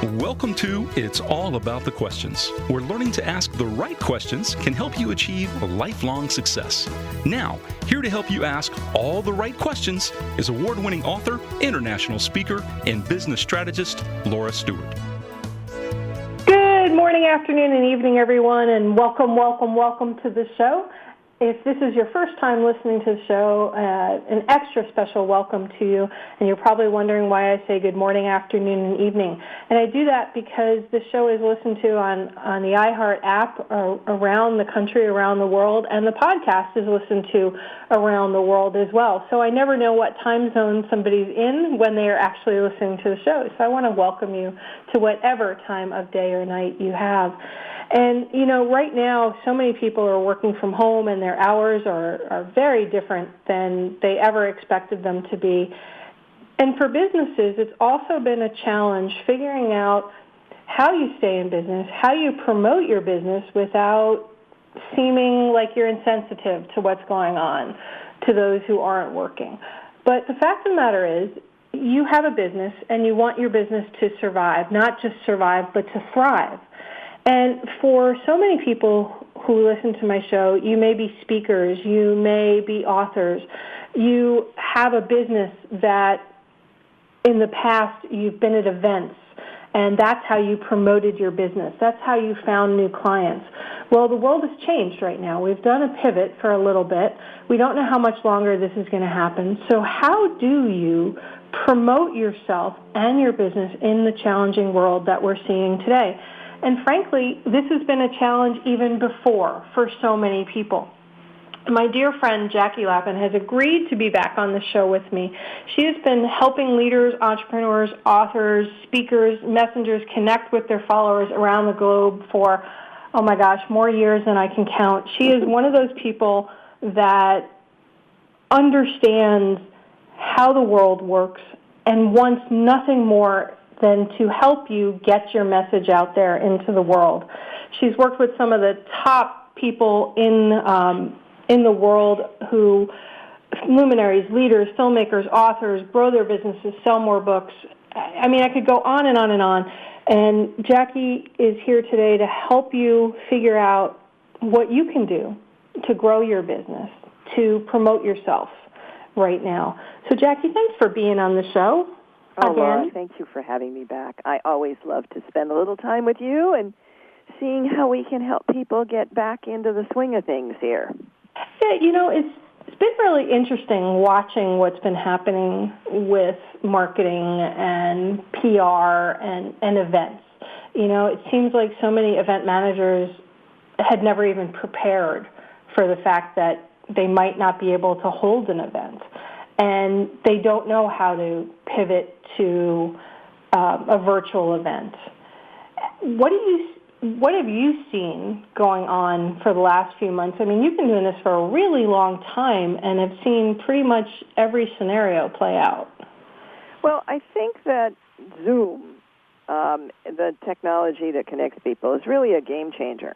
Welcome to It's All About the Questions, where learning to ask the right questions can help you achieve lifelong success. Now, here to help you ask all the right questions is award-winning author, international speaker, and business strategist, Laura Stewart. Good morning, afternoon, and evening, everyone, and welcome to the show. If this is your first time listening to the show, an extra special welcome to you, and you're probably wondering why I say good morning, afternoon, and evening. And I do that because the show is listened to on the iHeart app around the country, around the world, and the podcast is listened to around the world as well. So I never know what time zone somebody's in when they are actually listening to the show. So I want to welcome you to whatever time of day or night you have. And, you know, right now, so many people are working from home and their hours are very different than they ever expected them to be. And for businesses, it's also been a challenge figuring out how you stay in business, how you promote your business without seeming like you're insensitive to what's going on to those who aren't working. But the fact of the matter is, you have a business and you want your business to survive, not just survive, but to thrive. And for so many people who listen to my show, you may be speakers, you may be authors, you have a business that in the past you've been at events, and that's how you promoted your business. That's how you found new clients. Well, the world has changed right now. We've done a pivot for a little bit. We don't know how much longer this is going to happen. So how do you promote yourself and your business in the challenging world that we're seeing today? And frankly, this has been a challenge even before for so many people. My dear friend Jackie Lapin has agreed to be back on the show with me. She has been helping leaders, entrepreneurs, authors, speakers, messengers connect with their followers around the globe for, oh my gosh, more years than I can count. She is one of those people that understands how the world works and wants nothing more than to help you get your message out there into the world. She's worked with some of the top people in the world who, luminaries, leaders, filmmakers, authors, grow their businesses, sell more books. I mean, I could go on and on and on. And Jackie is here today to help you figure out what you can do to grow your business, to promote yourself right now. So Jackie, thanks for being on the show. Oh, Laura, thank you for having me back. I always love to spend a little time with you and seeing how we can help people get back into the swing of things here. Yeah, you know, it's been really interesting watching what's been happening with marketing and PR and events. You know, it seems like so many event managers had never even prepared for the fact that they might not be able to hold an event. And they don't know how to pivot to a virtual event. What have you seen going on for the last few months? I mean, you've been doing this for a really long time and have seen pretty much every scenario play out. Well, I think that Zoom, the technology that connects people, is really a game changer.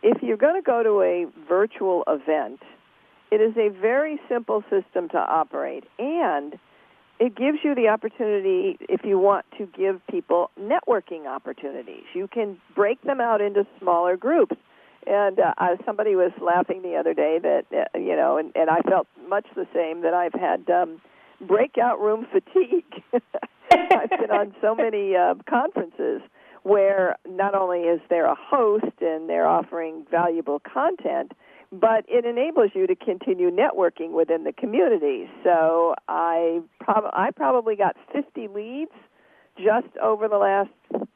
If you're going to go to a virtual event, it is a very simple system to operate, and it gives you the opportunity, if you want to give people networking opportunities. You can break them out into smaller groups. And somebody was laughing the other day that, and I felt much the same, that I've had breakout room fatigue. I've been on so many conferences where not only is there a host and they're offering valuable content, but it enables you to continue networking within the community. So I probably got 50 leads just over the last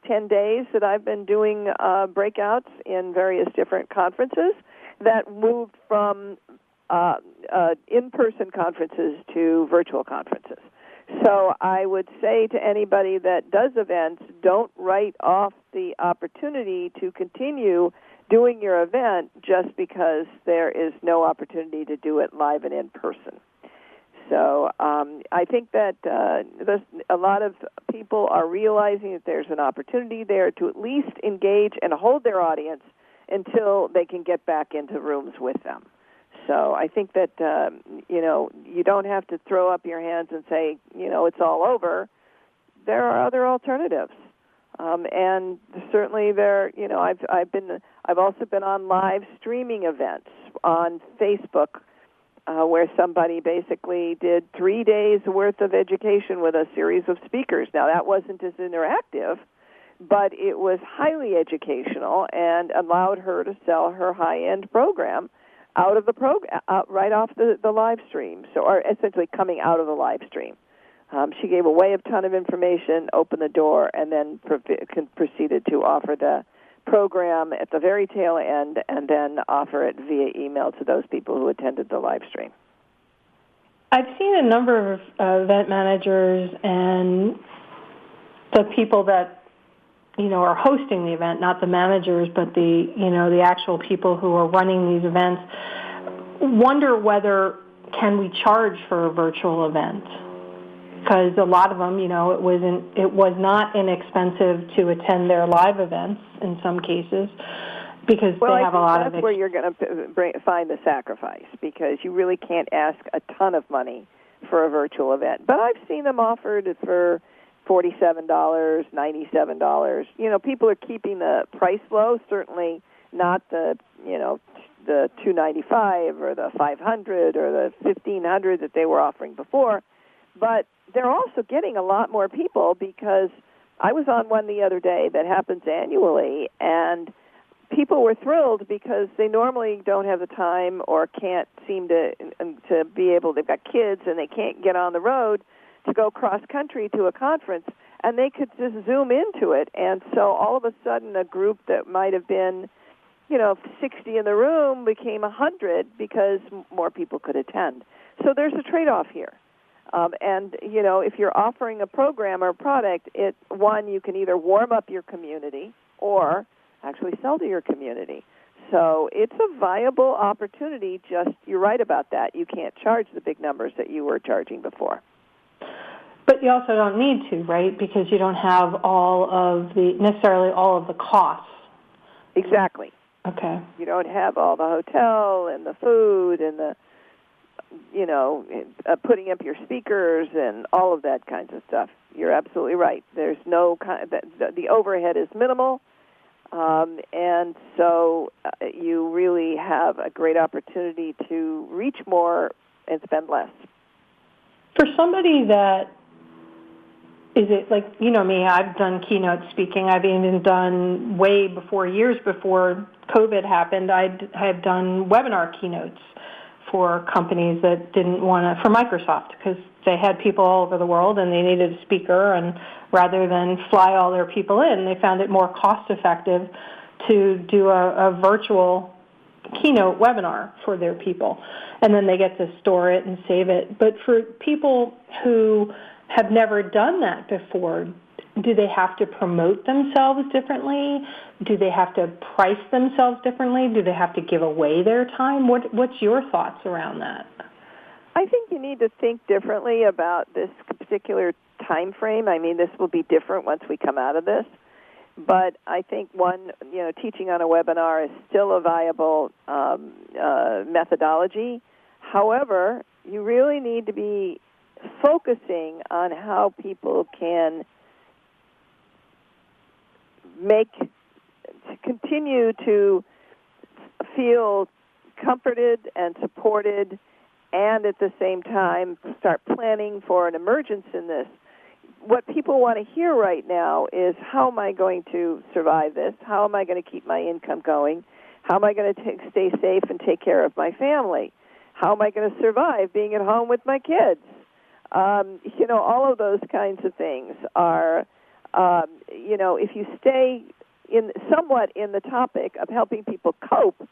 10 days that I've been doing breakouts in various different conferences that moved from in-person conferences to virtual conferences. So I would say to anybody that does events, don't write off the opportunity to continue doing your event just because there is no opportunity to do it live and in person. So I think that a lot of people are realizing that there's an opportunity there to at least engage and hold their audience until they can get back into rooms with them. So I think that, you don't have to throw up your hands and say, it's all over. There are other alternatives. And certainly I've also been on live streaming events on Facebook where somebody basically did 3 days worth of education with a series of speakers. Now, that wasn't as interactive, but it was highly educational and allowed her to sell her high-end program out of the program, right off the live stream, or essentially coming out of the live stream. She gave away a ton of information, opened the door, and then proceeded to offer the program at the very tail end, and then offer it via email to those people who attended the live stream. I've seen a number of event managers and the people that are hosting the event, not the managers, but the actual people who are running these events, wonder whether can we charge for a virtual event. Because a lot of them, it was not inexpensive to attend their live events in some cases, because they have a lot of. That's where you're going to find the sacrifice, because you really can't ask a ton of money for a virtual event. But I've seen them offered for $47, $97. People are keeping the price low. Certainly not the $295 or the $500 or the $1,500 that they were offering before. But they're also getting a lot more people, because I was on one the other day that happens annually, and people were thrilled because they normally don't have the time or can't seem to be able. They've got kids and they can't get on the road to go cross country to a conference, and they could just Zoom into it. And so all of a sudden, a group that might have been 60 in the room became 100 because more people could attend. So there's a trade-off here. And if you're offering a program or a product, you can either warm up your community or actually sell to your community. So it's a viable opportunity. Just, you're right about that. You can't charge the big numbers that you were charging before. But you also don't need to, right? Because you don't have necessarily all of the costs. Exactly. Okay. You don't have all the hotel and the food and the putting up your speakers and all of that kinds of stuff. You're absolutely right. There's the overhead is minimal, and so you really have a great opportunity to reach more and spend less. For somebody that is it like, me, I've done keynote speaking. I've even done years before COVID happened, I've done webinar keynotes for companies that didn't want to, for Microsoft, because they had people all over the world and they needed a speaker, and rather than fly all their people in, they found it more cost-effective to do a virtual keynote webinar for their people. And then they get to store it and save it. But for people who have never done that before, do they have to promote themselves differently? Do they have to price themselves differently? Do they have to give away their time? What's your thoughts around that? I think you need to think differently about this particular time frame. I mean, this will be different once we come out of this. But I think teaching on a webinar is still a viable methodology. However, you really need to be focusing on how people can continue to feel comforted and supported, and at the same time start planning for an emergence in this. What people want to hear right now is, how am I going to survive this? How am I going to keep my income going? How am I going to stay safe and take care of my family? How am I going to survive being at home with my kids? All of those kinds of things are, if you stay somewhat in the topic of helping people cope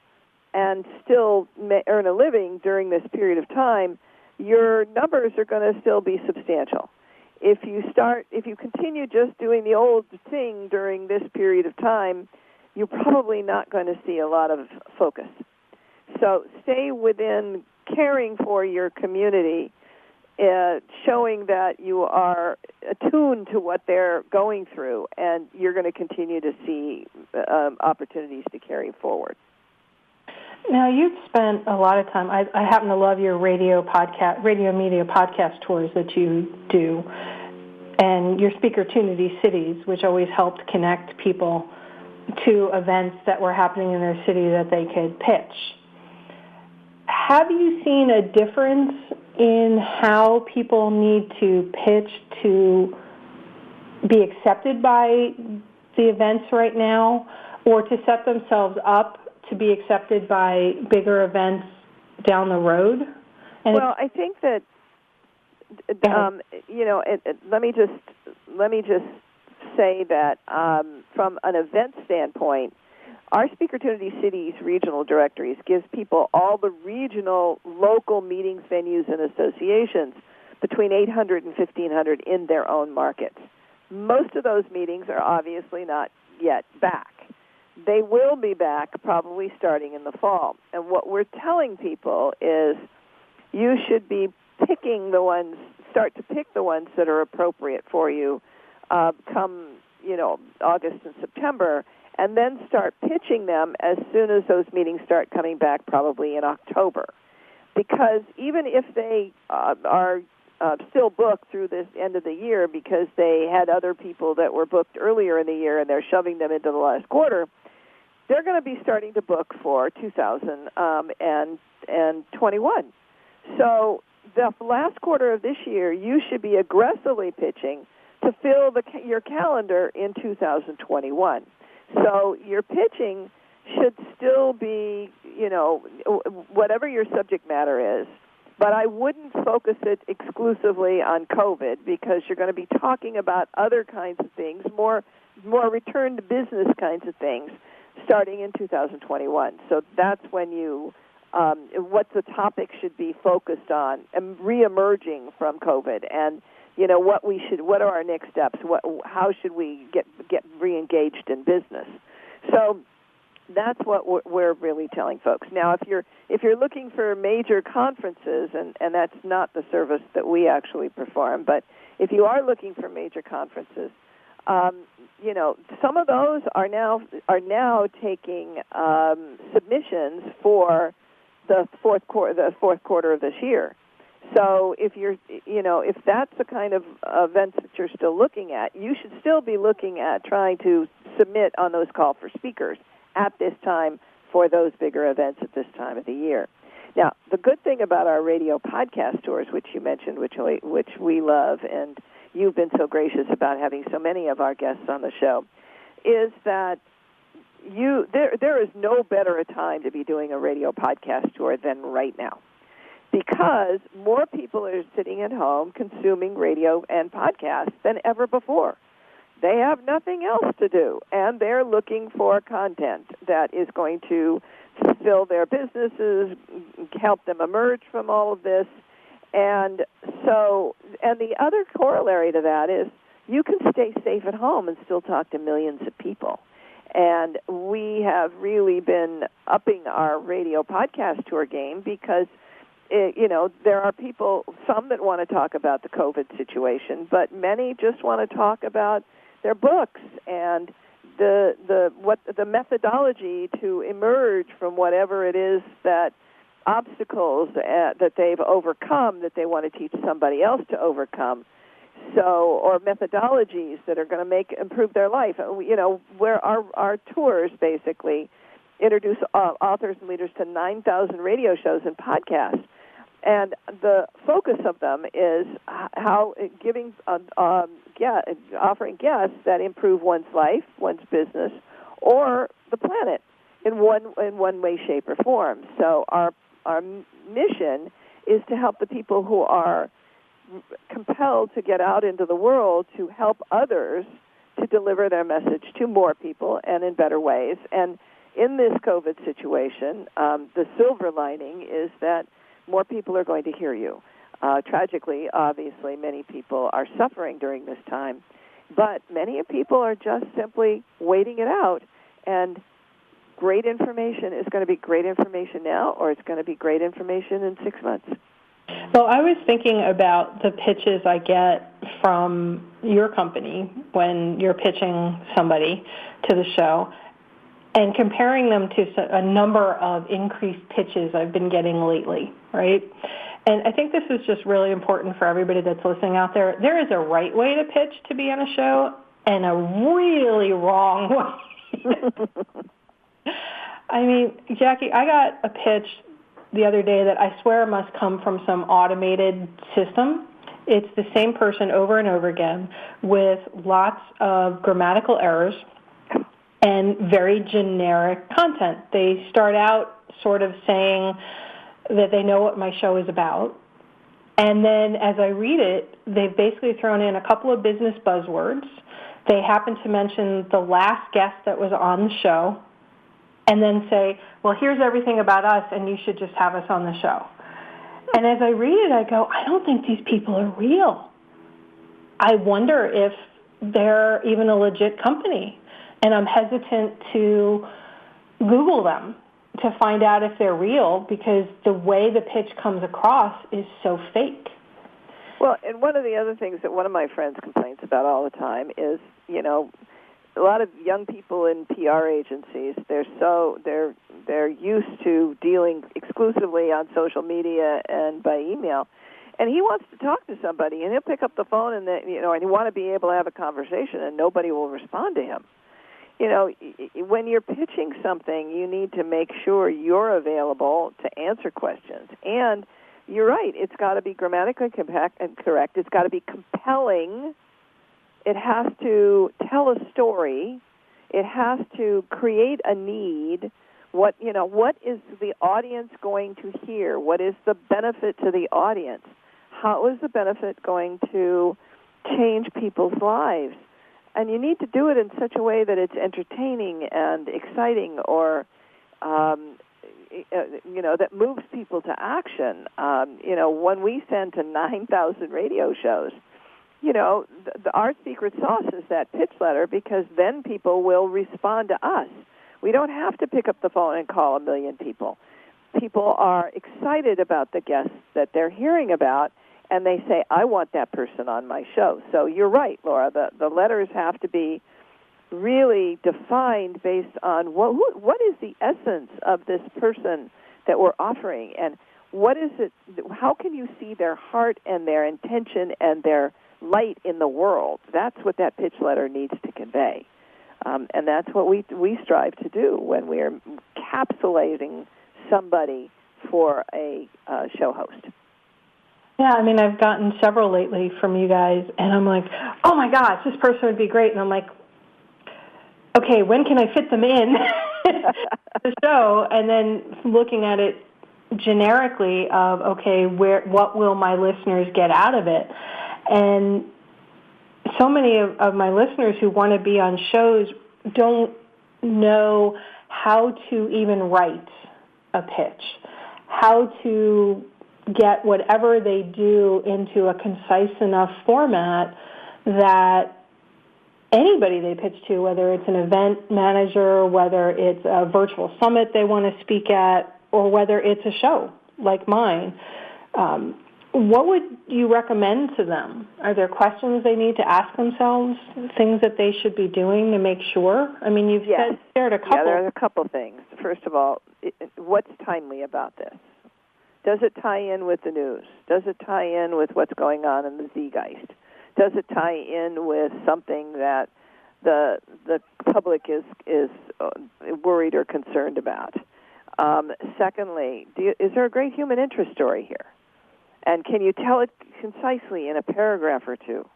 and still earn a living during this period of time, your numbers are going to still be substantial. If you continue just doing the old thing during this period of time, you're probably not going to see a lot of focus. So stay within caring for your community, showing that you are attuned to what they're going through, and you're going to continue to see opportunities to carry forward. Now, you've spent a lot of time. I happen to love your radio media podcast tours that you do. and your speaker opportunity cities, which always helped connect people to events that were happening in their city that they could pitch. Have you seen a difference in how people need to pitch to be accepted by the events right now, or to set themselves up to be accepted by bigger events down the road? And well, I think that let me just say that from an event standpoint, our Speaker Opportunity Cities regional directories gives people all the regional, local meetings, venues, and associations between 800 and 1,500 in their own markets. Most of those meetings are obviously not yet back. They will be back probably starting in the fall. And what we're telling people is you should be start to pick the ones that are appropriate for you come, August and September, and then start pitching them as soon as those meetings start coming back, probably in October. Because even if they are still booked through this end of the year because they had other people that were booked earlier in the year and they're shoving them into the last quarter, they're going to be starting to book for 2021. So the last quarter of this year, you should be aggressively pitching to fill your calendar in 2021. So your pitching should still be, whatever your subject matter is, but I wouldn't focus it exclusively on COVID because you're going to be talking about other kinds of things, more return to business kinds of things starting in 2021. So that's when what the topic should be focused on and reemerging from COVID, and what are our next steps? How should we get reengaged in business? So that's what we're really telling folks. Now, if you're looking for major conferences, and that's not the service that we actually perform, but if you are looking for major conferences, some of those are now taking submissions for the fourth quarter of this year. So if that's the kind of events that you're still looking at, you should still be looking at trying to submit on those call for speakers at this time for those bigger events at this time of the year. Now, the good thing about our radio podcast tours, which you mentioned, which we love, and you've been so gracious about having so many of our guests on the show, is that there is no better a time to be doing a radio podcast tour than right now, because more people are sitting at home consuming radio and podcasts than ever before. They have nothing else to do, and they're looking for content that is going to fulfill their businesses, help them emerge from all of this. And the other corollary to that is you can stay safe at home and still talk to millions of people. And we have really been upping our radio podcast tour game because there are people, some that want to talk about the COVID situation, but many just want to talk about their books and the methodology to emerge from whatever it is that obstacles that they've overcome that they want to teach somebody else to overcome. So, or methodologies that are going to improve their life. Where our tours basically introduce authors and leaders to 9,000 radio shows and podcasts. And the focus of them is how offering guests that improve one's life, one's business, or the planet in one way, shape, or form. So our mission is to help the people who are compelled to get out into the world to help others to deliver their message to more people and in better ways. And in this COVID situation, the silver lining is that more people are going to hear you. Tragically, obviously, many people are suffering during this time, but many people are just simply waiting it out. And great information is going to be great information now, or it's going to be great information in 6 months. Well, I was thinking about the pitches I get from your company when you're pitching somebody to the show and comparing them to a number of increased pitches I've been getting lately, right? and I think this is just really important for everybody that's listening out there. There is a right way to pitch to be on a show and a really wrong way. I mean, Jackie, I got a pitch the other day that I swear must come from some automated system. It's the same person over and over again with lots of grammatical errors and very generic content. They start out sort of saying that they know what my show is about, and then as I read it, they've basically thrown in a couple of business buzzwords. They happen to mention the last guest that was on the show, and then say, well, here's everything about us, and you should just have us on the show. And as I read it, I go, I don't think these people are real. I wonder if they're even a legit company. And I'm hesitant to Google them to find out if they're real because the way the pitch comes across is so fake. Well, and one of the other things that one of my friends complains about all the time is, you know, a lot of young people in PR agencies, they're used to dealing exclusively on social media and by email, and he wants to talk to somebody, and he'll pick up the phone and and he want to be able to have a conversation, and nobody will respond to him. You know, when you're pitching something, you need to make sure you're available to answer questions, and you're right. It's got to be grammatically correct. It's got to be compelling. It has to tell a story. It has to create a need. What is the audience going to hear? What is the benefit to the audience? How is the benefit going to change people's lives? And you need to do it in such a way that it's entertaining and exciting, or that moves people to action. When we send to 9,000 radio shows, our secret sauce is that pitch letter, because then people will respond to us. We don't have to pick up the phone and call 1 million people. People are excited about the guests that they're hearing about, and they say, I want that person on my show. So you're right, Laura. The letters have to be really defined based on what is the essence of this person that we're offering, and what is it? How can you see their heart and their intention and their light in the world? That's what that pitch letter needs to convey, and that's what we strive to do when we are capsulating somebody for a show host. Yeah, I mean, I've gotten several lately from you guys, and I'm like, oh my gosh, this person would be great. And I'm like, okay, when can I fit them in the show? And then looking at it generically of, okay, what will my listeners get out of it? And so many of my listeners who want to be on shows don't know how to even write a pitch, how to get whatever they do into a concise enough format that anybody they pitch to, whether it's an event manager, whether it's a virtual summit they want to speak at, or whether it's a show like mine, what would you recommend to them? Are there questions they need to ask themselves, things that they should be doing to make sure? I mean, you've shared a couple. Yeah, there are a couple things. First of all, what's timely about this? Does it tie in with the news? Does it tie in with what's going on in the Zeitgeist? Does it tie in with something that the public is worried or concerned about? Secondly, is there a great human interest story here? And can you tell it concisely in a paragraph or two?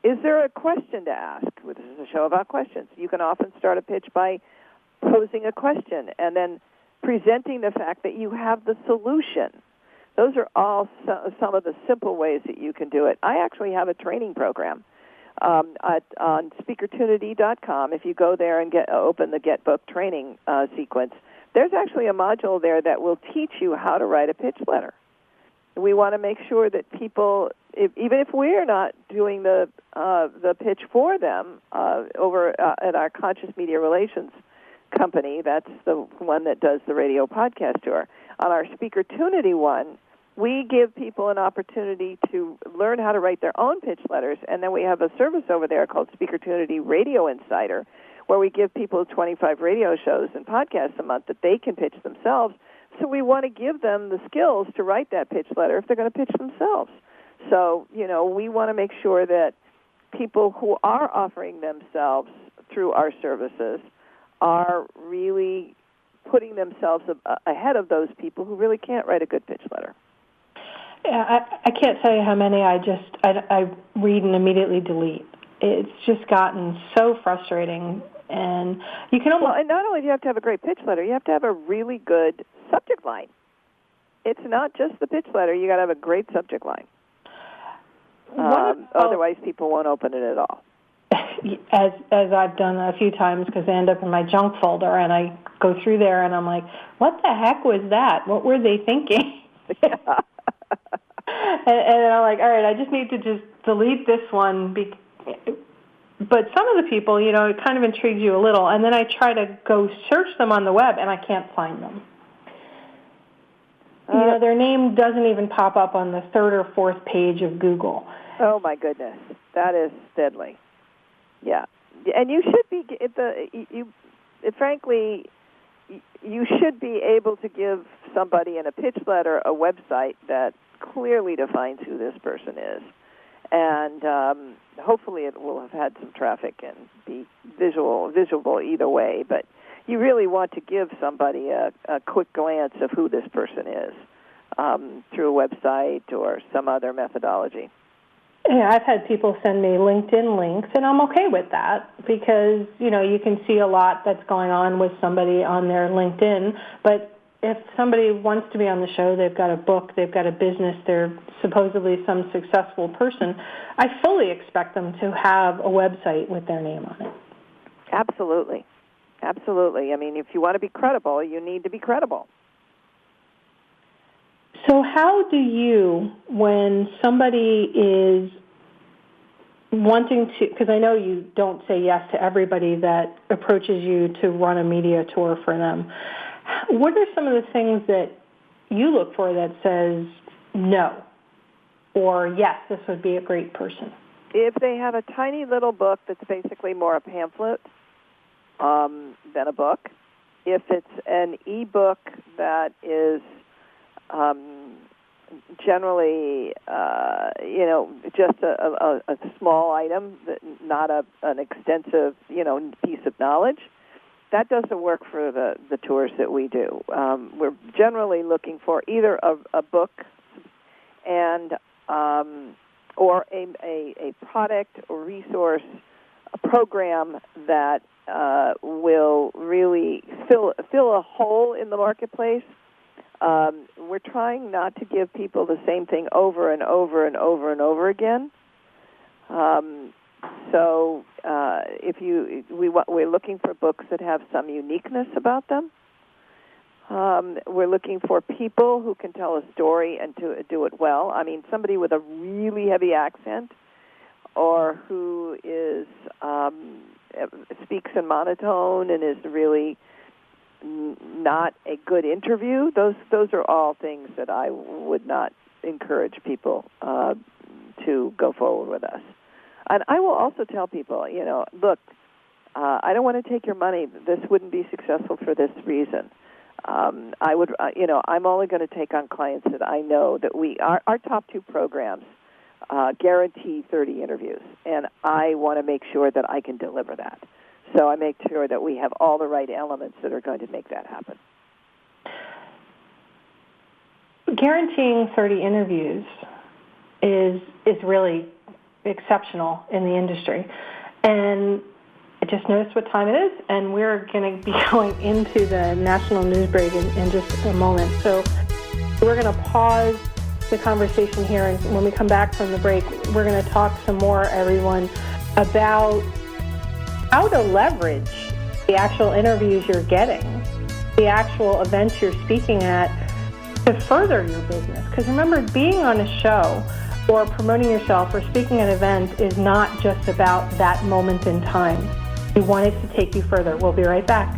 Is there a question to ask? This is a show about questions. You can often start a pitch by posing a question and then presenting the fact that you have the solution. Those are all some of the simple ways that you can do it. I actually have a training program on speakertunity.com. If you go there and open the Get Book training sequence, there's actually a module there that will teach you how to write a pitch letter. We want to make sure that people, even if we're not doing the pitch for them over at our Conscious Media Relations company, that's the one that does the radio podcast tour. On our Speakertunity one, we give people an opportunity to learn how to write their own pitch letters, and then we have a service over there called Speakertunity Radio Insider, where we give people 25 radio shows and podcasts a month that they can pitch themselves so we want to give them the skills to write that pitch letter if they're going to pitch themselves. So, we want to make sure that people who are offering themselves through our services are really putting themselves ahead of those people who really can't write a good pitch letter. Yeah, I can't tell you how many I read and immediately delete. It's just gotten so frustrating, and you can almost... Well, and not only do you have to have a great pitch letter, you have to have a really good subject line. It's not just the pitch letter. You got to have a great subject line. Otherwise, people won't open it at all. As I've done a few times, because I end up in my junk folder, and I go through there, and I'm like, what the heck was that? What were they thinking? and I'm like, all right, I just need to just delete this one. But some of the people, it kind of intrigues you a little, and then I try to go search them on the web, and I can't find them. Their name doesn't even pop up on the third or fourth page of Google. Oh, my goodness. That is deadly. Yeah. And you should be, frankly, you should be able to give somebody in a pitch letter a website that clearly defines who this person is. And hopefully it will have had some traffic and be visible either way. But you really want to give somebody a quick glance of who this person is through a website or some other methodology. Yeah, I've had people send me LinkedIn links, and I'm okay with that because, you can see a lot that's going on with somebody on their LinkedIn. But if somebody wants to be on the show, they've got a book, they've got a business, they're supposedly some successful person, I fully expect them to have a website with their name on it. Absolutely. Absolutely. I mean, if you want to be credible, you need to be credible. So how do you, when somebody is wanting to, because I know you don't say yes to everybody that approaches you to run a media tour for them, what are some of the things that you look for that says no, or yes, this would be a great person? If they have a tiny little book that's basically more a pamphlet than a book, if it's an e-book that is generally, just a small item, not an extensive, piece of knowledge, that doesn't work for the tours that we do. We're generally looking for either a book and or a product or resource, a program that will really fill a hole in the marketplace. We're trying not to give people the same thing over and over and over and over again. So we're looking for books that have some uniqueness about them. We're looking for people who can tell a story and to do it well. I mean, somebody with a really heavy accent or who is speaks in monotone and is really not a good interview. Those are all things that I would not encourage people to go forward with us. And I will also tell people, look, I don't want to take your money. This wouldn't be successful for this reason. I'm only going to take on clients that I know that our top two programs guarantee 30 interviews, and I want to make sure that I can deliver that. So I make sure that we have all the right elements that are going to make that happen. Guaranteeing 30 interviews is really exceptional in the industry. And I just noticed what time it is, and we're going to be going into the national news break in just a moment. So we're going to pause the conversation here, and when we come back from the break, we're going to talk some more, everyone, about how to leverage the actual interviews you're getting, the actual events you're speaking at to further your business. Because remember, being on a show or promoting yourself or speaking at an event is not just about that moment in time. We want it to take you further. We'll be right back.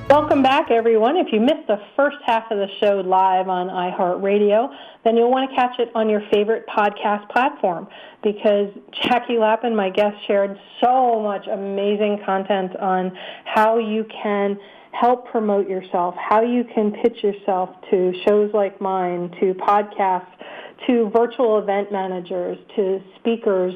Welcome back, everyone. If you missed the first half of the show live on iHeartRadio, then you'll want to catch it on your favorite podcast platform because Jackie Lapin, my guest, shared so much amazing content on how you can help promote yourself, how you can pitch yourself to shows like mine, to podcasts, to virtual event managers, to speakers,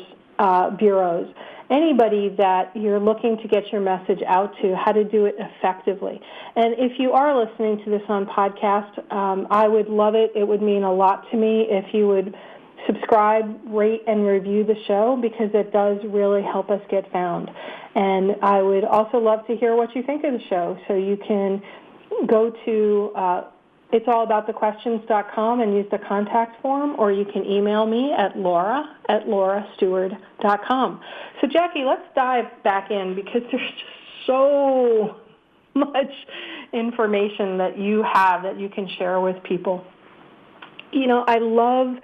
bureaus, anybody that you're looking to get your message out to, how to do it effectively. And if you are listening to this on podcast, I would love it. It would mean a lot to me if you would subscribe, rate, and review the show, because it does really help us get found. And I would also love to hear what you think of the show. So you can go to it'sallaboutthequestions.com and use the contact form, or you can email me at laura@laurastewart.com. So Jackie, let's dive back in, because there's just so much information that you have that you can share with people. You know, I love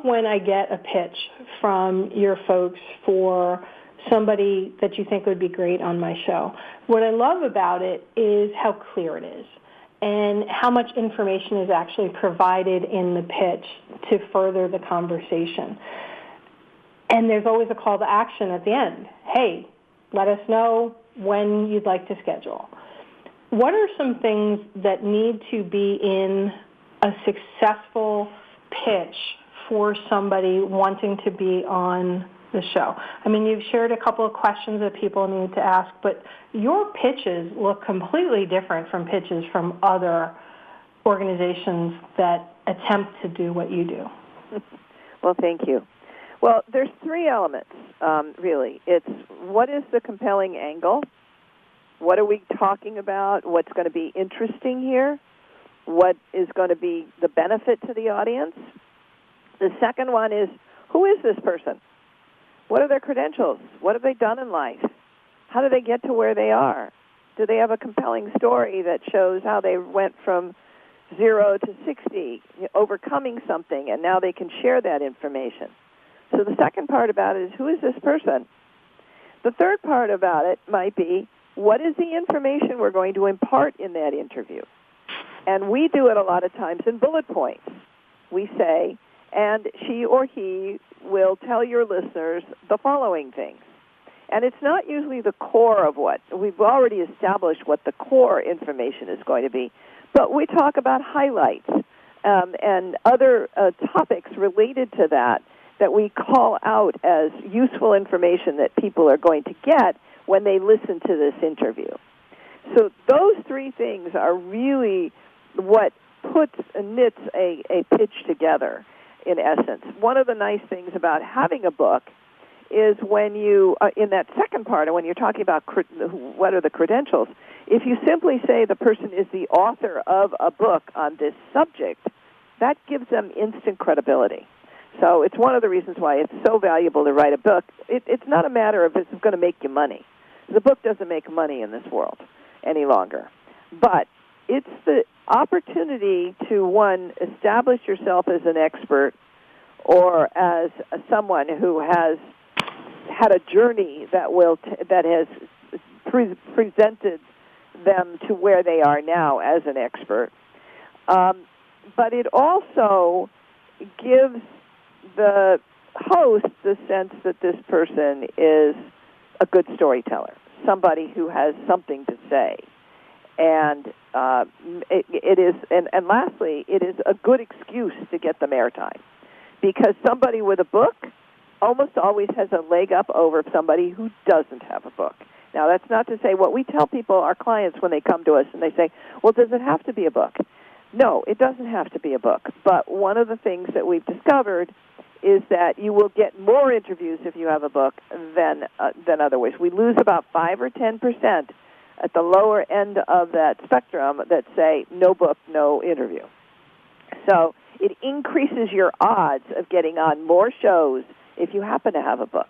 when I get a pitch from your folks for somebody that you think would be great on my show. What I love about it is how clear it is and how much information is actually provided in the pitch to further the conversation. And there's always a call to action at the end. Hey, let us know when you'd like to schedule. What are some things that need to be in a successful pitch for somebody wanting to be on the show? I mean, you've shared a couple of questions that people need to ask, but your pitches look completely different from pitches from other organizations that attempt to do what you do. Well, thank you. Well, there's three elements, really. It's what is the compelling angle? What are we talking about? What's going to be interesting here? What is going to be the benefit to the audience? The second one is, who is this person? What are their credentials? What have they done in life? How do they get to where they are? Do they have a compelling story that shows how they went from 0 to 60, overcoming something, and now they can share that information? So the second part about it is, who is this person? The third part about it might be, what is the information we're going to impart in that interview? And we do it a lot of times in bullet points. We say, and she or he will tell your listeners the following things. And it's not usually the core of what. We've already established what the core information is going to be. But we talk about highlights and other topics related to that we call out as useful information that people are going to get when they listen to this interview. So those three things are really what knits a pitch together, in essence. One of the nice things about having a book is when you, in that second part, when you're talking about what are the credentials, if you simply say the person is the author of a book on this subject, that gives them instant credibility. So it's one of the reasons why it's so valuable to write a book. It's not a matter of it's going to make you money. The book doesn't make money in this world any longer. But it's the opportunity to, one, establish yourself as an expert or as someone who has had a journey that has presented them to where they are now as an expert. But it also gives the host the sense that this person is a good storyteller, somebody who has something to say. And it is, and lastly, it is a good excuse to get them airtime, because somebody with a book almost always has a leg up over somebody who doesn't have a book. Now, that's not to say what we tell people, our clients, when they come to us and they say, well, does it have to be a book? No, it doesn't have to be a book. But one of the things that we've discovered is that you will get more interviews if you have a book than otherwise. We lose about 5 or 10% at the lower end of that spectrum that say no book, no interview. So it increases your odds of getting on more shows if you happen to have a book.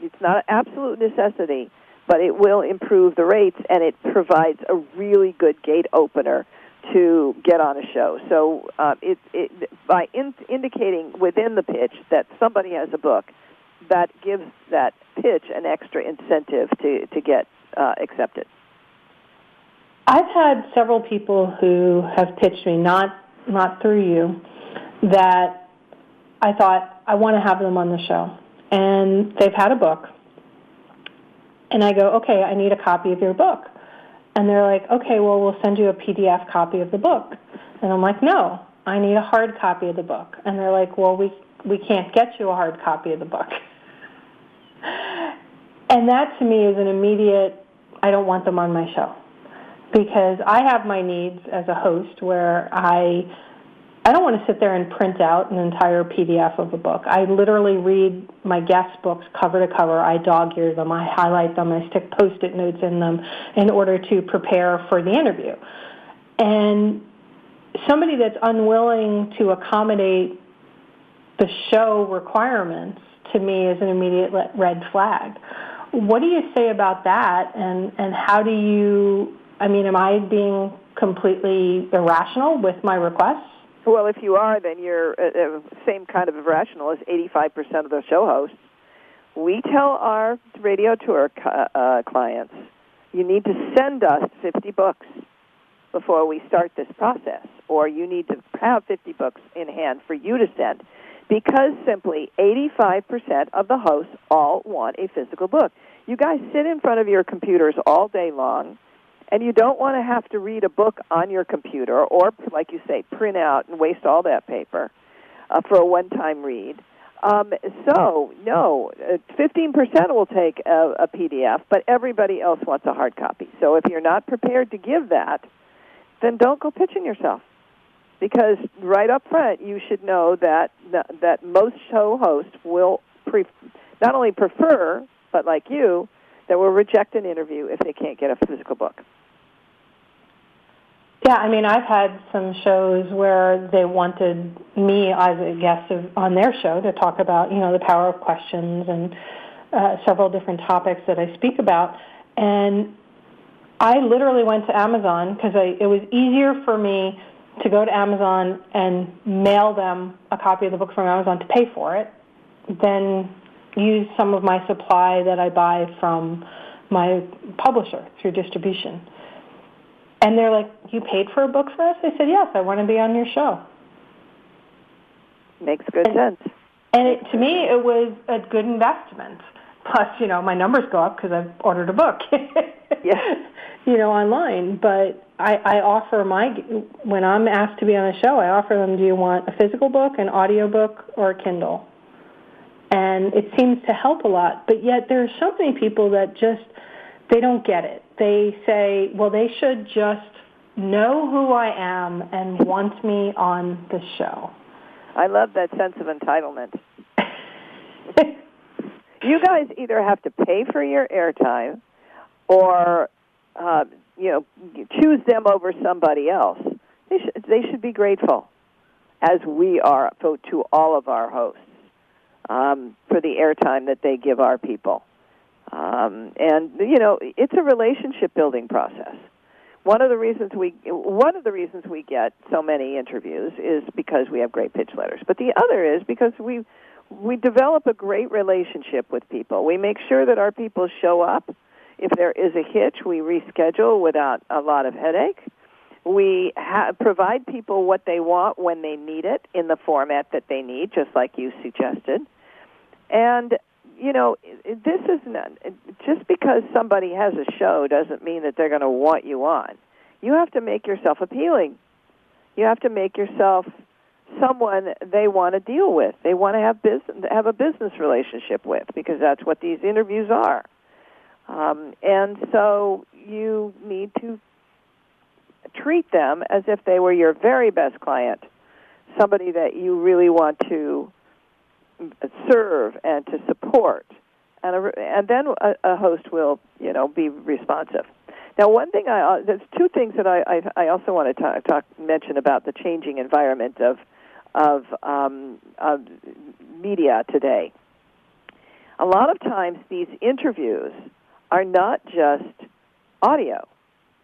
It's not an absolute necessity, but it will improve the rates, and it provides a really good gate opener to get on a show. So by indicating within the pitch that somebody has a book, that gives that pitch an extra incentive to get accepted. I've had several people who have pitched me, not through you, that I thought, I want to have them on the show. And they've had a book, And I go, okay, I need a copy of your book. And they're like, okay, well, we'll send you a PDF copy of the book. And I'm like, no, I need a hard copy of the book. And they're like, well, we can't get you a hard copy of the book. And that to me is an immediate, I don't want them on my show. Because I have my needs as a host where I don't want to sit there and print out an entire PDF of a book. I literally read my guest books cover to cover. I dog-ear them. I highlight them. I stick Post-it notes in them in order to prepare for the interview. And somebody that's unwilling to accommodate the show requirements, to me, is an immediate red flag. What do you say about that, and how do you, am I being completely irrational with my requests? Well, if you are, then you're same kind of irrational as 85% of the show hosts. We tell our radio tour clients, you need to send us 50 books before we start this process, or you need to have 50 books in hand for you to send, because simply 85% of the hosts all want a physical book. You guys sit in front of your computers all day long, and you don't want to have to read a book on your computer or, like you say, print out and waste all that paper for a one-time read. So, no, 15% will take a PDF, but everybody else wants a hard copy. So if you're not prepared to give that, then don't go pitching yourself. Because right up front, you should know that most show hosts will not only prefer, but like you, that will reject an interview if they can't get a physical book. Yeah, I've had some shows where they wanted me as a guest on their show to talk about, the power of questions and several different topics that I speak about. And I literally went to Amazon because it was easier for me to go to Amazon and mail them a copy of the book from Amazon to pay for it than use some of my supply that I buy from my publisher through distribution. And they're like, you paid for a book for us? I said, yes, I want to be on your show. Makes good sense. And to me, it was a good investment. Plus, my numbers go up because I've ordered a book, online. But I offer when I'm asked to be on a show, I offer them, do you want a physical book, an audio book, or a Kindle? And it seems to help a lot. But yet there are so many people that they don't get it. They say, well, they should just know who I am and want me on the show. I love that sense of entitlement. You guys either have to pay for your airtime or, choose them over somebody else. They should be grateful, as we are to all of our hosts, for the airtime that they give our people. It's a relationship building process. One of the reasons we get so many interviews is because we have great pitch letters. But the other is because we develop a great relationship with people. We make sure that our people show up. If there is a hitch, we reschedule without a lot of headache. We provide people what they want when they need it in the format that they need, just like you suggested. And this is not, just because somebody has a show doesn't mean that they're going to want you on. You have to make yourself appealing. You have to make yourself someone they want to deal with. They want to have a business relationship with, because that's what these interviews are. And so you need to treat them as if they were your very best client, somebody that you really want to serve and to support, and then a host will, be responsive. Now, one thing there's two things that I also want to mention about the changing environment of media today. A lot of times, these interviews are not just audio;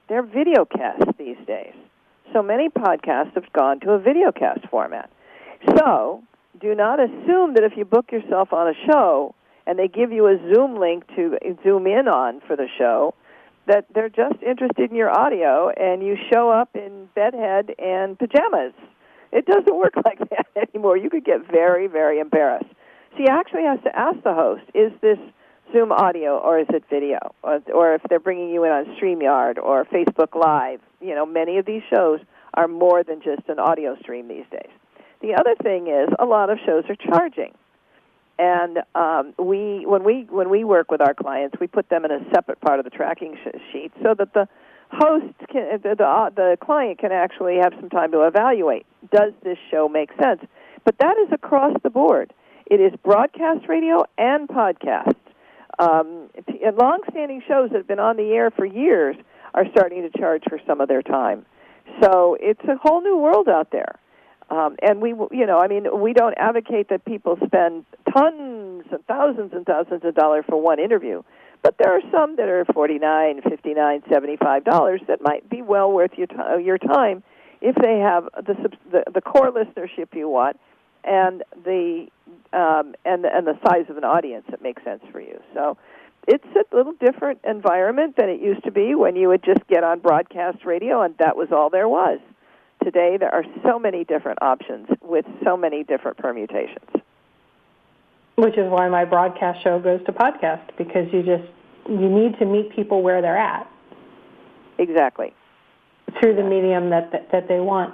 they're videocasts these days. So many podcasts have gone to a videocast format. So do not assume that if you book yourself on a show and they give you a Zoom link to zoom in on for the show, that they're just interested in your audio and you show up in bedhead and pajamas. It doesn't work like that anymore. You could get very, very embarrassed. So you actually have to ask the host, is this Zoom audio or is it video? Or if they're bringing you in on StreamYard or Facebook Live, many of these shows are more than just an audio stream these days. The other thing is a lot of shows are charging. And when we work with our clients, we put them in a separate part of the tracking sheet so that the host the client can actually have some time to evaluate, does this show make sense? But that is across the board. It is broadcast radio and podcast. Long-standing shows that have been on the air for years are starting to charge for some of their time. So it's a whole new world out there. And we don't advocate that people spend tons and thousands of dollars for one interview. But there are some that are $49, $59, $75 that might be well worth your time if they have the core listenership you want and the size of an audience that makes sense for you. So it's a little different environment than it used to be when you would just get on broadcast radio and that was all there was. Today there are so many different options with so many different permutations. Which is why my broadcast show goes to podcast, because you need to meet people where they're at. Exactly. Through the medium that they want.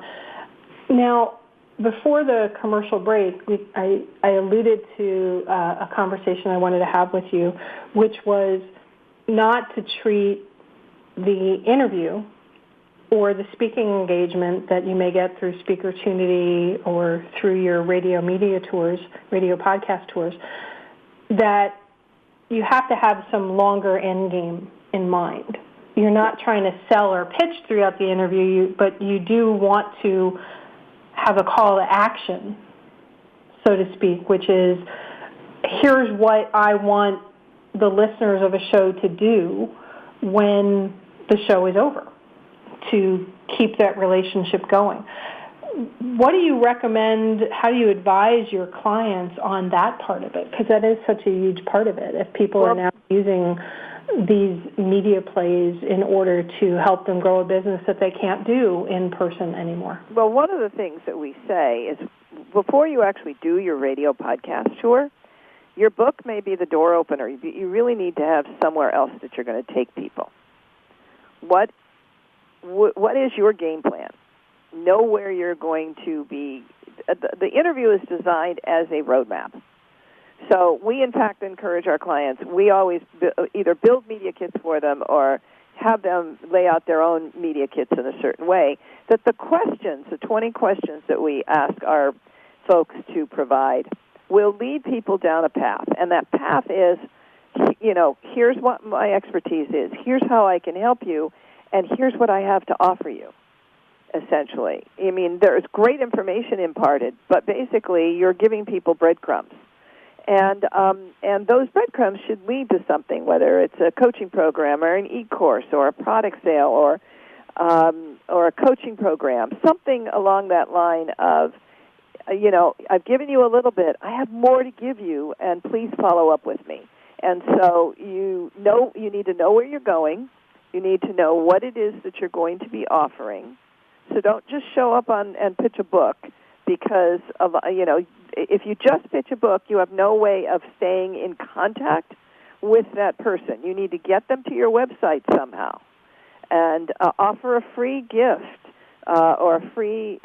Now, before the commercial break, I alluded to a conversation I wanted to have with you, which was not to treat the interview or the speaking engagement that you may get through Speakertunity or through your radio media tours, radio podcast tours, that you have to have some longer end game in mind. You're not trying to sell or pitch throughout the interview, but you do want to have a call to action, so to speak, which is, here's what I want the listeners of a show to do when the show is over, to keep that relationship going. What do you recommend, how do you advise your clients on that part of it? Because that is such a huge part of it. If people are now using these media plays in order to help them grow a business that they can't do in person anymore. Well, one of the things that we say is before you actually do your radio podcast tour, your book may be the door opener. You really need to have somewhere else that you're going to take people. What is your game plan? Know where you're going to be. The interview is designed as a roadmap. So we, in fact, encourage our clients. We always either build media kits for them or have them lay out their own media kits in a certain way, that the questions, the 20 questions that we ask our folks to provide, will lead people down a path. And that path is, here's what my expertise is, here's how I can help you, and here's what I have to offer you, essentially. I mean, there's great information imparted, but basically you're giving people breadcrumbs. And those breadcrumbs should lead to something, whether it's a coaching program or an e-course or a product sale or a coaching program, something along that line of, I've given you a little bit, I have more to give you, and please follow up with me. And so you need to know where you're going. You need to know what it is that you're going to be offering. So don't just show up and pitch a book, because of if you just pitch a book, you have no way of staying in contact with that person. You need to get them to your website somehow and offer a free gift or a free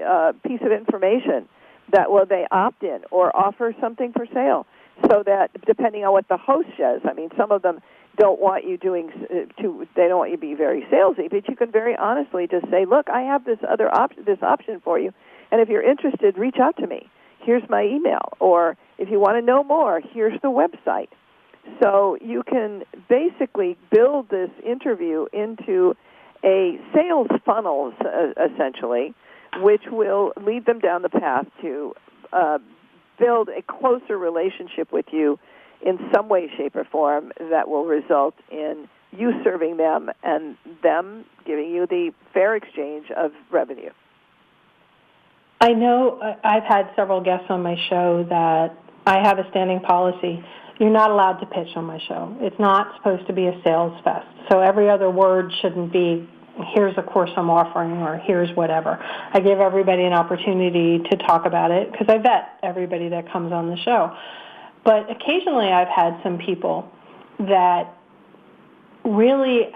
piece of information that will they opt in, or offer something for sale, so that depending on what the host says, I mean, some of them don't want you they don't want you to be very salesy, but you can very honestly just say, look, I have this option for you, and if you're interested, reach out to me. Here's my email. Or if you want to know more, here's the website. So you can basically build this interview into a sales funnel, essentially, which will lead them down the path to build a closer relationship with you in some way, shape, or form that will result in you serving them and them giving you the fair exchange of revenue. I know I've had several guests on my show that I have a standing policy. You're not allowed to pitch on my show. It's not supposed to be a sales fest. So every other word shouldn't be, here's a course I'm offering, or here's whatever. I give everybody an opportunity to talk about it, because I vet everybody that comes on the show. But occasionally I've had some people that really,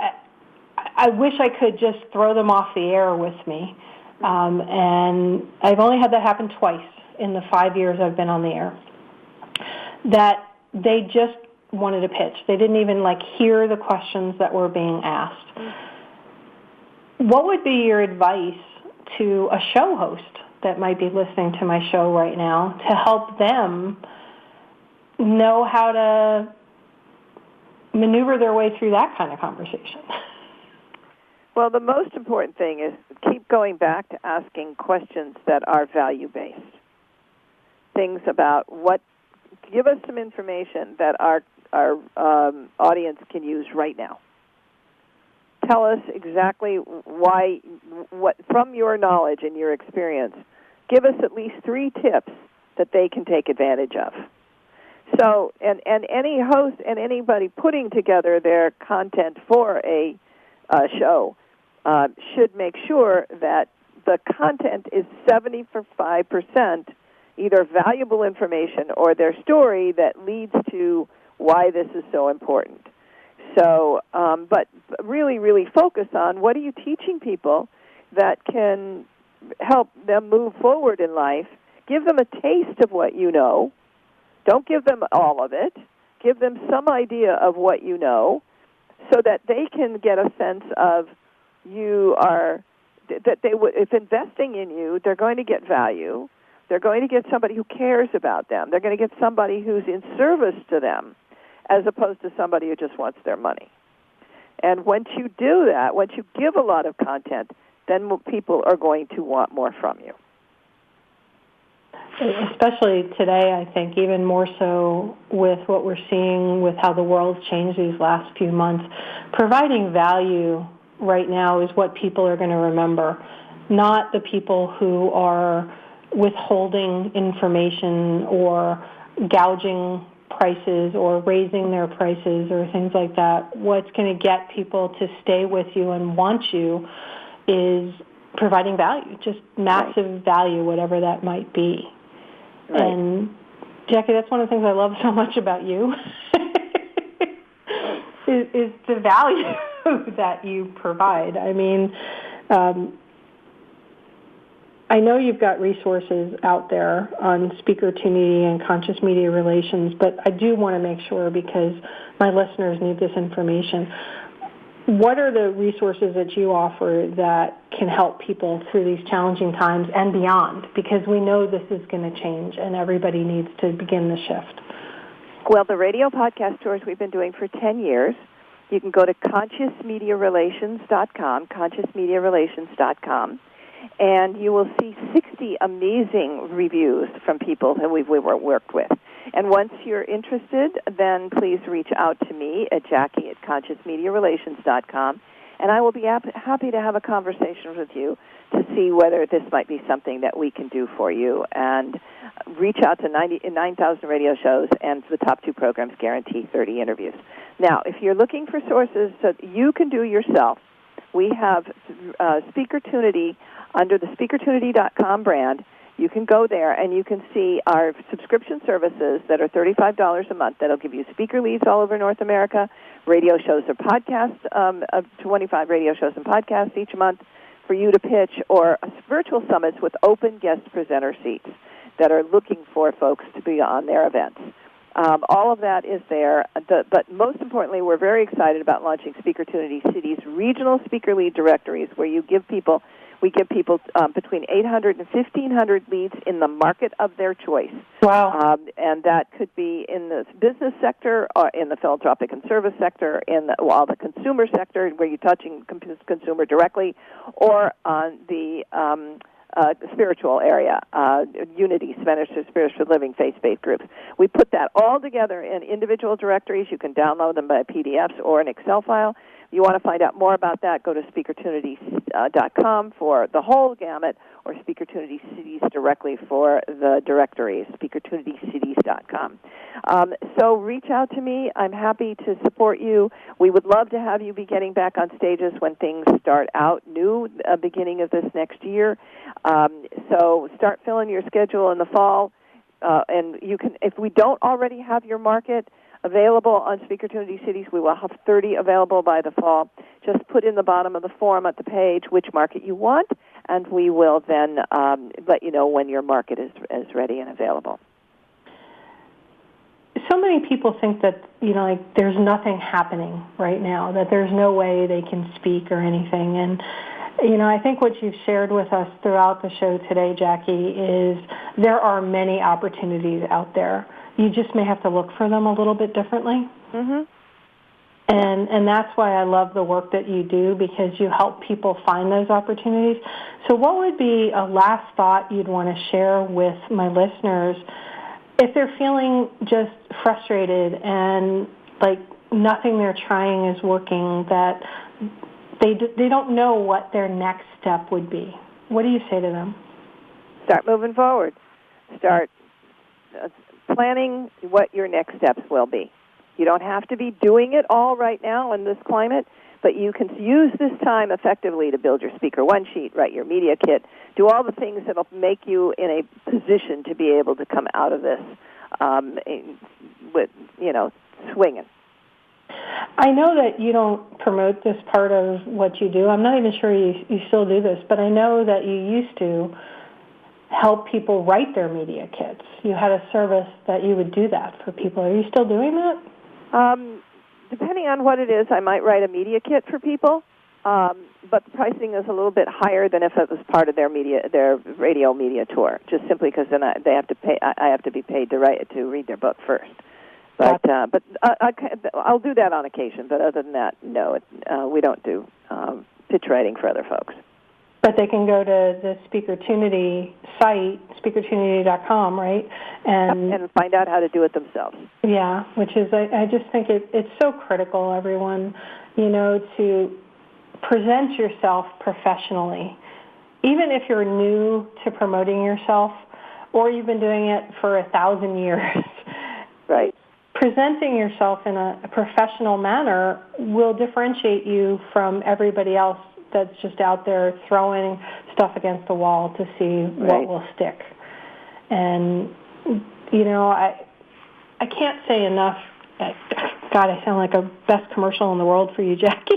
I wish I could just throw them off the air with me. And I've only had that happen twice in the 5 years I've been on the air, that they just wanted to pitch. They didn't even hear the questions that were being asked. What would be your advice to a show host that might be listening to my show right now to help them know how to maneuver their way through that kind of conversation? Well, the most important thing is keep going back to asking questions that are value-based. Things about give us some information that our audience can use right now. Tell us exactly what from your knowledge and your experience, give us at least 3 tips that they can take advantage of. So, and any host and anybody putting together their content for a show should make sure that the content is 75% either valuable information or their story that leads to why this is so important. So, but really, really focus on what are you teaching people that can help them move forward in life. Give them a taste of what you know. Don't give them all of it. Give them some idea of what you know so that they can get a sense of if investing in you, they're going to get value. They're going to get somebody who cares about them. They're going to get somebody who's in service to them as opposed to somebody who just wants their money. And once you do that, once you give a lot of content, then people are going to want more from you. Especially today, I think, even more so with what we're seeing with how the world's changed these last few months. Providing value right now is what people are going to remember, not the people who are withholding information or gouging prices or raising their prices or things like that. What's going to get people to stay with you and want you is providing value, just massive value, whatever that might be. Right. And Jackie, that's one of the things I love so much about you is the value that you provide. I mean, I know you've got resources out there on speaker to media and conscious media relations, but I do want to make sure because my listeners need this information. What are the resources that you offer that can help people through these challenging times and beyond? Because we know this is going to change and everybody needs to begin the shift. Well, the radio podcast tours we've been doing for 10 years. You can go to consciousmediarelations.com, consciousmediarelations.com, and you will see 60 amazing reviews from people that we've worked with. And once you're interested, then please reach out to me at Jackie at consciousmediarelations.com, and I will be happy to have a conversation with you to see whether this might be something that we can do for you. And reach out to 9,000 radio shows, and the top 2 programs guarantee 30 interviews. Now, if you're looking for sources that you can do yourself, we have Speakertunity under the Speakertunity.com brand. You can go there and you can see our subscription services that are $35 a month. That'll give you speaker leads all over North America, radio shows or podcasts, of 25 radio shows and podcasts each month for you to pitch, or virtual summits with open guest presenter seats that are looking for folks to be on their events. All of that is there, but most importantly, we're very excited about launching Speakertunity City's regional speaker lead directories, where we give people between 800 and 1,500 leads in the market of their choice. Wow. And that could be in the business sector, or in the philanthropic and service sector, in the consumer sector, where you're touching consumer directly, or on the spiritual area, Unity, Spanish for Spiritual Living, faith-based groups. We put that all together in individual directories. You can download them by PDFs or an Excel file. If you want to find out more about that, go to speakertunity.com for the whole gamut, or Speakertunity Cities directly for the directories, speakertunitycities.com. So reach out to me. I'm happy to support you. We would love to have you be getting back on stages when things start out new, beginning of this next year. So start filling your schedule in the fall. And you can, if we don't already have your market, available on Speaker Opportunity Cities. We will have 30 available by the fall. Just put in the bottom of the form at the page which market you want, and we will then let you know when your market is ready and available. So many people think that, like there's nothing happening right now, that there's no way they can speak or anything. And, I think what you've shared with us throughout the show today, Jackie, is there are many opportunities out there. You just may have to look for them a little bit differently. Mm-hmm. And that's why I love the work that you do, because you help people find those opportunities. So what would be a last thought you'd want to share with my listeners if they're feeling just frustrated and like nothing they're trying is working, that they don't know what their next step would be? What do you say to them? Start moving forward. Start planning what your next steps will be. You don't have to be doing it all right now in this climate, but you can use this time effectively to build your Speaker One sheet, write your media kit, do all the things that will make you in a position to be able to come out of this with, swinging. I know that you don't promote this part of what you do. I'm not even sure you still do this, but I know that you used to help people write their media kits. You had a service that you would do that for people. Are you still doing that? Depending on what it is, I might write a media kit for people, but the pricing is a little bit higher than if it was part of their radio media tour. Just simply because then they have to pay. I have to be paid to read their book first. But I'll do that on occasion. But other than that, no, we don't do pitch writing for other folks. But they can go to the Speakertunity site, speakertunity.com, right? And find out how to do it themselves. Yeah, which is, I just think it's so critical, everyone, to present yourself professionally. Even if you're new to promoting yourself, or you've been doing it for 1,000 years. Right. Presenting yourself in a professional manner will differentiate you from everybody else that's just out there throwing stuff against the wall to see what will stick. And, I can't say enough. God, I sound like a best commercial in the world for you, Jackie.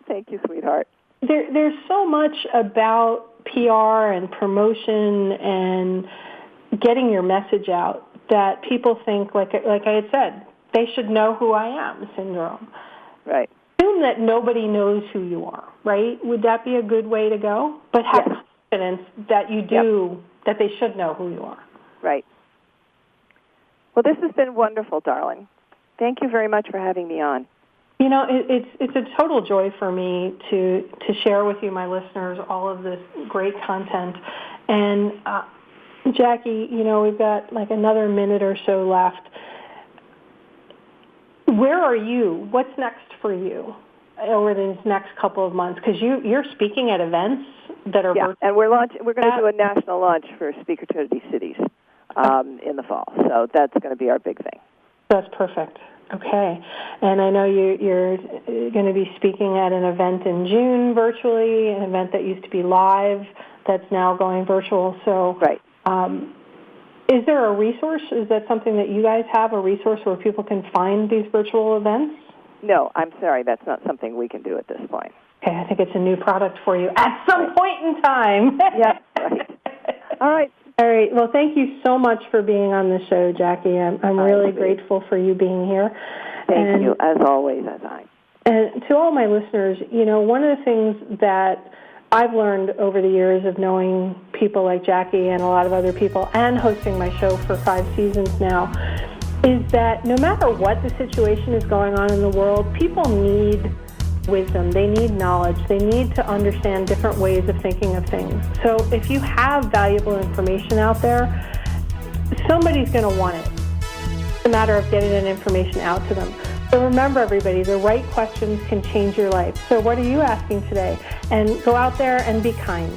Thank you, sweetheart. There's so much about PR and promotion and getting your message out that people think, like I had said, they should know who I am syndrome. Right. Assume that nobody knows who you are, right? Would that be a good way to go? But have confidence that you do, that they should know who you are. Right. Well, this has been wonderful, darling. Thank you very much for having me on. It's a total joy for me to share with you, my listeners, all of this great content. And Jackie, we've got like another minute or so left. Where are you? What's next for you over these next couple of months? Because you're speaking at events that are virtual. And we're going to do a national launch for Speaker Opportunity Cities in the fall. So that's going to be our big thing. That's perfect. Okay. And I know you're going to be speaking at an event in June virtually, an event that used to be live that's now going virtual. So right. Is there a resource? Is that something that you guys have, a resource where people can find these virtual events? No, I'm sorry. That's not something we can do at this point. Okay, I think it's a new product for you at some point in time. Yes, right. All right. All right. Well, thank you so much for being on the show, Jackie. I'm really grateful for you being here. Thank you, as always, as I. And to all my listeners, one of the things that I've learned over the years of knowing people like Jackie and a lot of other people and hosting my show for 5 seasons now is that no matter what the situation is going on in the world, people need wisdom. They need knowledge. They need to understand different ways of thinking of things. So if you have valuable information out there, somebody's going to want it. It's a matter of getting that information out to them. So remember, everybody, the right questions can change your life. So what are you asking today? And go out there and be kind.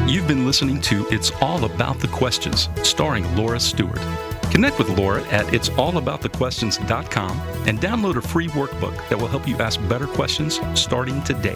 You've been listening to It's All About the Questions, starring Laura Stewart. Connect with Laura at it'sallaboutthequestions.com and download a free workbook that will help you ask better questions starting today.